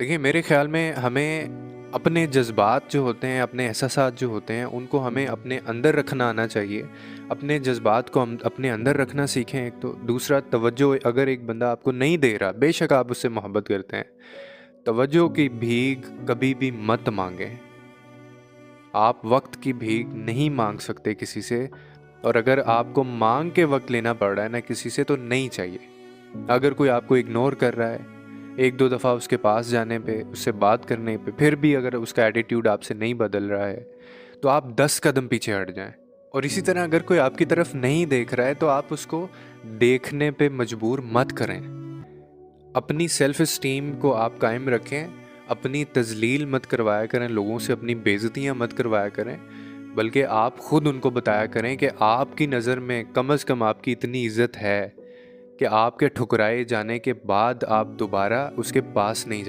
देखिए, मेरे ख़्याल में हमें अपने जज़्बात जो होते हैं, अपने एहसासात जो होते हैं, उनको हमें अपने अंदर रखना आना चाहिए। अपने जज़्बात को हम अपने अंदर रखना सीखें एक तो। दूसरा, तवज्जो अगर एक बंदा आपको नहीं दे रहा, बेशक आप उससे मोहब्बत करते हैं, तवज्जो की भीख कभी भी मत माँगें। आप वक़्त की भीख नहीं माँग सकते किसी से, और अगर आपको माँग के वक़्त लेना पड़ रहा है ना किसी से, तो नहीं चाहिए। अगर कोई आपको इग्नोर कर रहा है, 1-2 दफ़ा उसके पास जाने पे, उससे बात करने पे, फिर भी अगर उसका एटीट्यूड आपसे नहीं बदल रहा है, तो आप 10 कदम पीछे हट जाएँ। और इसी तरह अगर कोई आपकी तरफ नहीं देख रहा है, तो आप उसको देखने पे मजबूर मत करें। अपनी सेल्फ एस्टीम को आप कायम रखें, अपनी तज़लील मत करवाया करें लोगों से, अपनी बेइज़्ज़तियाँ मत करवाया करें, बल्कि आप खुद उनको बताया करें कि आपकी नज़र में कम से कम आपकी इतनी इज़्ज़त है कि आपके ठुकराए जाने के बाद आप दोबारा उसके पास नहीं जा